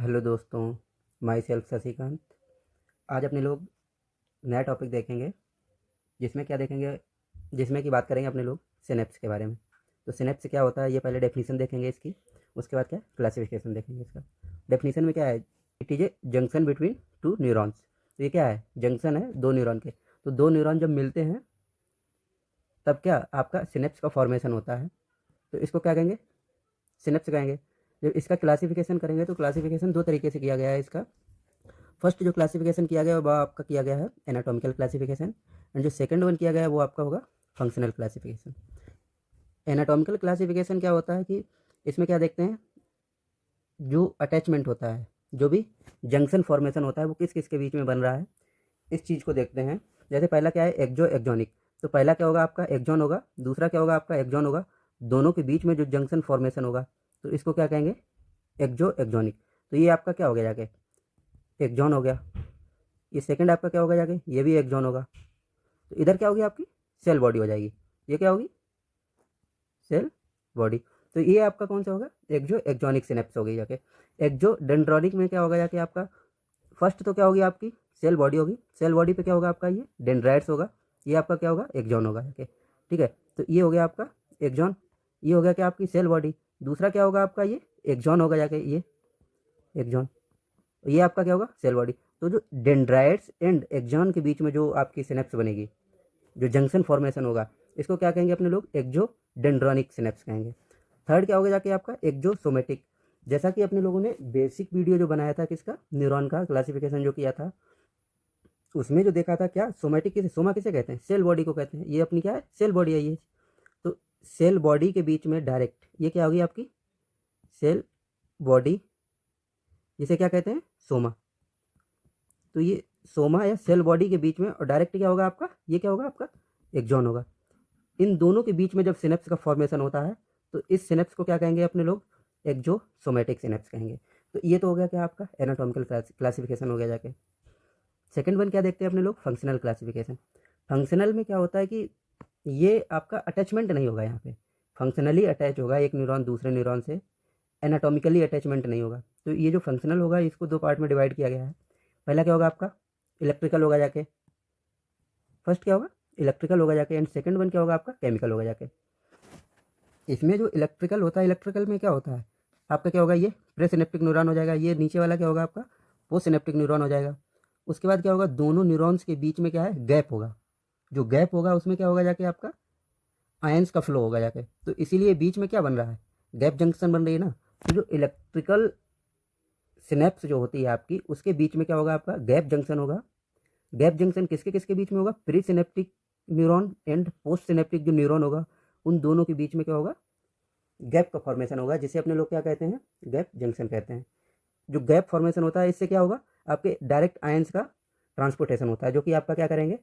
Hello दोस्तों, my self Shashikant. आज अपने लोग नया टॉपिक देखेंगे जिसमें क्या देखेंगे, जिसमें कि बात करेंगे अपने लोग सिनेप्स के बारे में। तो सिनेप्स क्या होता है ये पहले डेफिनेशन देखेंगे इसकी, उसके बाद क्या क्लासिफिकेशन देखेंगे इसका। डेफिनेशन में क्या है, it is a junction between two neurons. तो ये क्या है, जंक्शन है दो न्यूरॉन के। तो दो न्यूरॉन जब मिलते हैं तब क्या आपका सिनेप्स का फॉर्मेशन होता है। तो इसको क्या कहेंगे, सिनेप्स कहेंगे। जब इसका क्लासिफिकेशन करेंगे तो क्लासिफिकेशन दो तरीके से किया गया है इसका। फर्स्ट जो क्लासिफिकेशन किया गया वो आपका किया गया है एनाटॉमिकल क्लासिफिकेशन, एंड जो सेकंड वन किया गया है वो आपका होगा फंक्शनल क्लासिफिकेशन। एनाटॉमिकल क्लासिफिकेशन क्या होता है कि इसमें क्या देखते हैं, जो अटैचमेंट होता है, जो भी जंक्शन फॉर्मेशन होता है वो किस किस के बीच में बन रहा है, इस चीज़ को देखते हैं। जैसे पहला क्या है, एक्जो एक्जोनिक। तो पहला क्या होगा आपका, एक्जॉन होगा, दूसरा क्या होगा आपका, एक्जॉन होगा। दोनों के बीच में जो जंक्शन फॉर्मेशन होगा तो इसको क्या कहेंगे, एक्जो एक्जोनिक। तो ये आपका क्या हो गया जाके, एक्जॉन हो गया। ये सेकंड आपका क्या होगा जाके, ये भी एक्जॉन होगा। तो इधर क्या होगी आपकी, सेल बॉडी हो जाएगी। ये क्या होगी, सेल बॉडी। तो ये आपका कौन सा होगा, एक्जो एक्जॉनिक सिनेप्स हो गई जाके। एक्जो डेंड्रोनिक में क्या होगा जाके आपका, फर्स्ट तो क्या होगी आपकी सेल बॉडी होगी, सेल बॉडी पे क्या होगा आपका ये डेंड्राइट्स होगा। ये आपका क्या होगा, एक्जॉन होगा जाके। ठीक है, तो ये हो गया आपका एक्जॉन। ये हो गया क्या आपकी सेल बॉडी। दूसरा क्या होगा आपका, ये एक्जॉन होगा जाके, ये एक्जॉन। ये आपका क्या होगा, सेल बॉडी। तो जो डेंड्राइट्स एंड एक्जॉन के बीच में जो आपकी सिनेप्स बनेगी, जो जंक्शन फॉर्मेशन होगा, इसको क्या कहेंगे अपने लोग, एक्जो डेंड्रोनिक सिनेप्स कहेंगे। थर्ड क्या होगा जाके आपका, एक्जोसोमेटिक। जैसा कि अपने लोगों ने बेसिक वीडियो जो बनाया था किसका, न्यूरॉन का क्लासिफिकेशन जो किया था, उसमें जो देखा था क्या, सोमेटिक किसे, सोमा किसे कहते हैं, सेल बॉडी को कहते हैं। ये अपनी क्या है, सेल बॉडी है ये। तो सेल बॉडी के बीच में डायरेक्ट ये क्या होगी आपकी, सेल बॉडी, जिसे क्या कहते हैं, सोमा। तो ये सोमा या सेल बॉडी के बीच में और डायरेक्ट क्या होगा आपका, ये क्या होगा आपका, एक्जॉन होगा। इन दोनों के बीच में जब सिनेप्स का फॉर्मेशन होता है तो इस सिनेप्स को क्या कहेंगे अपने लोग, एक्जोसोमेटिक सिनेप्स कहेंगे। तो ये तो हो गया क्या आपका एनाटॉमिकल क्लासिफिकेशन हो गया जाके। सेकंड वन क्या देखते हैं अपने लोग, फंक्शनल क्लासिफिकेशन। फंक्शनल में क्या होता है कि ये आपका अटैचमेंट नहीं होगा, यहाँ पे फंक्शनली अटैच होगा एक न्यूरॉन दूसरे न्यूरॉन से, एनाटॉमिकली अटैचमेंट नहीं होगा। तो ये जो फंक्शनल होगा इसको दो पार्ट में डिवाइड किया गया है। पहला क्या होगा आपका, इलेक्ट्रिकल होगा जाके, फर्स्ट क्या होगा, इलेक्ट्रिकल होगा जाके, एंड सेकंड वन क्या होगा आपका, केमिकल होगा जाके। इसमें जो इलेक्ट्रिकल होता है, इलेक्ट्रिकल में क्या होता है आपका, क्या होगा, ये प्री सिनेप्टिक न्यूरॉन हो जाएगा। ये नीचे वाला क्या होगा आपका, पोस्ट सिनेप्टिक न्यूरॉन हो जाएगा। उसके बाद क्या होगा, दोनों न्यूरॉन्स के बीच में क्या है, गैप होगा। जो गैप होगा उसमें क्या होगा जाके आपका, आयंस का फ्लो होगा जाके। तो इसीलिए बीच में क्या बन रहा है, गैप जंक्शन बन रही है ना। तो जो इलेक्ट्रिकल सिनेप्स जो होती है आपकी, उसके बीच में क्या होगा आपका, गैप जंक्शन होगा। गैप जंक्शन किसके किसके बीच में होगा, pre synaptic neuron and post synaptic जो न्यूरॉन होगा, उन दोनों के बीच में क्या होगा, गैप का फॉर्मेशन होगा, जिसे अपने लोग क्या कहते हैं, गैप जंक्शन कहते हैं। जो गैप फॉर्मेशन होता है इससे क्या होगा, आपके डायरेक्ट आयंस का ट्रांसपोर्टेशन होता है, जो कि आपका क्या करेंगे,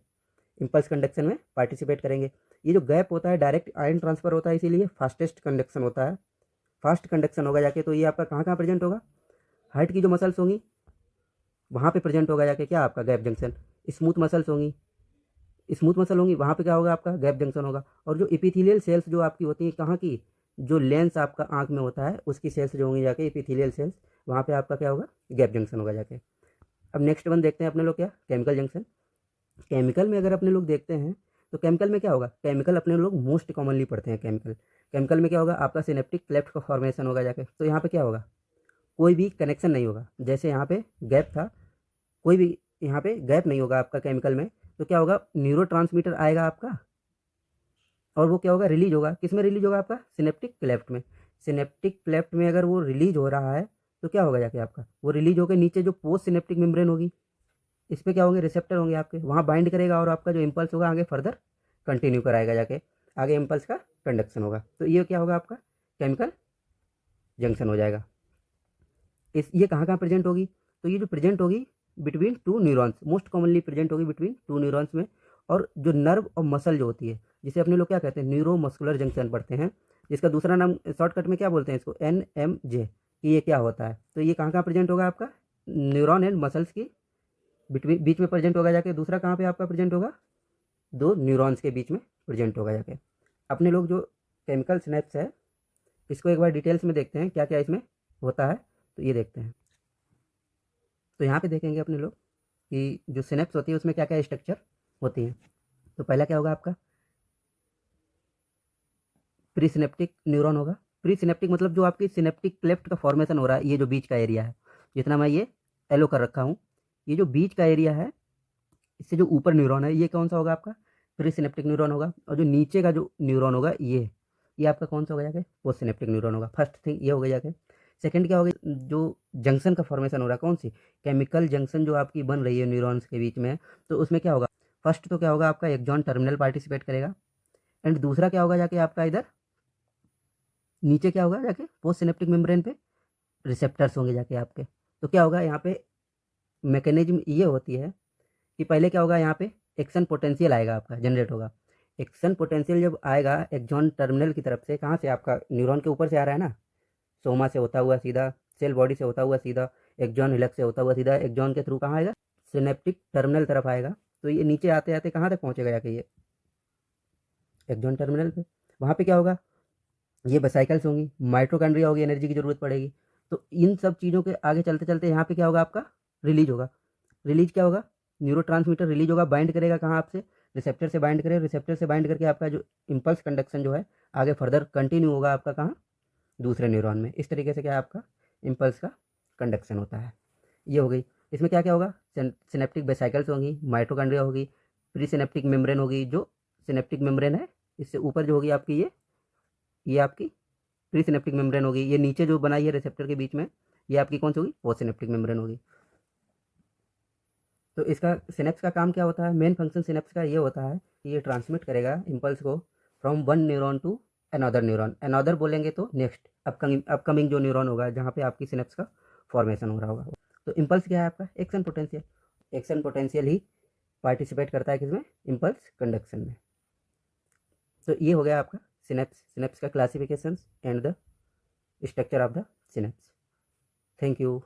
इम्पल्स कंडक्शन में पार्टिसिपेट करेंगे। ये जो गैप होता है डायरेक्ट आयन ट्रांसफर होता है, इसीलिए फास्टेस्ट कंडक्शन होता है, फास्ट कंडक्शन होगा जाके। तो ये आपका कहाँ कहाँ प्रेजेंट होगा, हार्ट की जो मसल्स होंगी वहाँ पे प्रेजेंट होगा जाके क्या आपका गैप जंक्शन। स्मूथ मसल्स होंगी, स्मूथ मसल होंगी, वहाँ पे क्या होगा आपका, गैप जंक्शन होगा। और जो इपिथेलियल सेल्स जो आपकी होती हैं, कहाँ की, जो लेंस आपका आँख में होता है उसकी सेल्स जो होंगी जाके इपिथेलियल सेल्स, वहाँ पे आपका क्या होगा, गैप जंक्शन होगा जाके। अब नेक्स्ट वन देखते हैं अपने लोग क्या, केमिकल जंक्शन। केमिकल में अगर अपने लोग देखते हैं तो केमिकल में क्या होगा, केमिकल अपने लोग मोस्ट कॉमनली पढ़ते हैं केमिकल। केमिकल में क्या होगा आपका, सिनेप्टिक क्लेफ्ट का फॉर्मेशन होगा जाके। तो यहाँ पे क्या होगा, कोई भी कनेक्शन नहीं होगा, जैसे यहाँ पे गैप था, कोई भी यहाँ पे गैप नहीं होगा आपका केमिकल में। तो क्या होगा, न्यूरो आएगा आपका, और वो क्या होगा, रिलीज होगा। किस में रिलीज होगा आपका, सिनेप्टिक क्लेफ्ट में। सिनेप्टिक क्लेफ्ट में अगर वो रिलीज हो रहा है तो क्या होगा जाके आपका, वो रिलीज होकर नीचे जो पोस्ट सिनेप्टिक मेम्ब्रेन होगी, इस पर क्या होंगे, रिसेप्टर होंगे आपके, वहाँ बाइंड करेगा और आपका जो इम्पल्स होगा आगे फर्दर कंटिन्यू कराएगा जाके, आगे इम्पल्स का कंडक्शन होगा। तो ये क्या होगा आपका, केमिकल जंक्शन हो जाएगा। इस ये कहाँ कहाँ प्रेजेंट होगी, तो ये जो प्रेजेंट होगी between two neurons, most commonly present होगी बिटवीन टू न्यूरॉन्स में। और जो नर्व और मसल जो होती है, जिसे अपने लोग क्या कहते हैं, न्यूरो मस्कुलर जंक्शन पढ़ते हैं, जिसका दूसरा नाम शॉर्टकट में क्या बोलते हैं इसको, NMJ, कि ये क्या होता है। तो ये कहाँ कहाँ प्रेजेंट होगा आपका, न्यूरॉन एंड मसल्स की बिटवीन बीच में प्रेजेंट होगा जाके। दूसरा कहाँ पे आपका प्रेजेंट होगा, दो न्यूरॉन्स के बीच में प्रेजेंट होगा जाके। अपने लोग जो केमिकल सिनेप्स है इसको एक बार डिटेल्स में देखते हैं क्या क्या इसमें होता है। तो ये देखते हैं, तो यहाँ पे देखेंगे अपने लोग कि जो सिनेप्स होती है उसमें क्या क्या स्ट्रक्चर होती हैं। तो पहला क्या होगा आपका, प्री सिनेप्टिक न्यूरॉन होगा। प्री सिनेप्टिक मतलब जो आपकी सिनेप्टिक क्लेफ्ट का फॉर्मेशन हो रहा है, ये जो बीच का एरिया है, जितना मैं ये एलो कर रखा हूँ, ये जो बीच का एरिया है, इससे जो ऊपर न्यूरॉन है ये कौन सा होगा आपका, प्री सिनेप्टिक न्यूरॉन होगा। और जो नीचे का जो न्यूरॉन होगा ये आपका कौन सा होगा जाके, पोस्ट सिनेप्टिक न्यूरॉन होगा। फर्स्ट थिंग ये हो गया जाके। सेकंड क्या होगा, जो जंक्शन का फॉर्मेशन हो रहा है, कौन सी, केमिकल जंक्शन जो आपकी बन रही है न्यूरॉन्स के बीच में, तो उसमें क्या होगा, फर्स्ट तो क्या होगा आपका एक्सॉन टर्मिनल पार्टिसिपेट करेगा, एंड दूसरा क्या होगा जाके आपका इधर नीचे क्या होगा जाके, पोस्ट सिनेप्टिक मेम्ब्रेन पे रिसेप्टर्स होंगे जाके आपके। तो क्या होगा यहाँ पे मैकेनिज्म ये होती है कि पहले क्या होगा यहाँ पे एक्शन पोटेंशियल आएगा आपका, जनरेट होगा। एक्शन पोटेंशियल जब आएगा एक्सॉन टर्मिनल की तरफ से, कहाँ से, आपका न्यूरॉन के ऊपर से आ रहा है ना, सोमा से होता हुआ सीधा, सेल बॉडी से होता हुआ सीधा, एक्सॉन हिलक्स से होता हुआ सीधा, एक्सॉन के थ्रू कहाँ आएगा, सिनेप्टिक टर्मिनल तरफ आएगा। तो ये नीचे आते आते कहाँ तक पहुँचेगा जाके, ये एक्सॉन टर्मिनल पे। वहाँ पे क्या होगा, ये वेसिकल्स होंगी, माइटोकॉन्ड्रिया होगी, एनर्जी की ज़रूरत पड़ेगी। तो इन सब चीज़ों के आगे चलते चलते यहाँ पे क्या होगा आपका, रिलीज होगा। रिलीज क्या होगा, न्यूरोट्रांसमीटर रिलीज होगा, बाइंड करेगा कहाँ आपसे, रिसेप्टर से बाइंड करेगा, रिसेप्टर से बाइंड करके आपका जो इम्पल्स कंडक्शन जो है आगे फर्दर कंटिन्यू होगा आपका कहाँ, दूसरे न्यूरॉन में। इस तरीके से क्या है आपका इम्पल्स का कंडक्शन होता है। ये हो गई। इसमें क्या क्या होगा, सिनेप्टिक वेसिकल्स होंगी, माइटोकॉन्ड्रिया होगी, प्री सिनेप्टिक मेम्ब्रेन होगी, जो सिनेप्टिक मेम्ब्रेन है इससे ऊपर जो होगी आपकी ये आपकी प्री सिनेप्टिक मेम्ब्रेन होगी। ये नीचे जो बनाई है रिसेप्टर के बीच में, ये आपकी कौन सी होगी, पोस्ट सिनेप्टिक मेम्ब्रेन होगी। तो इसका सिनेप्स का काम क्या होता है, मेन फंक्शन सिनेप्स का ये होता है कि ये ट्रांसमिट करेगा इम्पल्स को from one neuron to another neuron. Another बोलेंगे तो नेक्स्ट अपकमिंग जो न्यूरॉन होगा जहाँ पे आपकी सिनेप्स का फॉर्मेशन हो रहा होगा। तो इम्पल्स क्या है आपका, एक्शन पोटेंशियल। एक्शन पोटेंशियल ही पार्टिसिपेट करता है किसमें, इम्पल्स कंडक्शन में। तो ये हो गया आपका सिनेप्स का classification and the structure of the synapse. Thank you.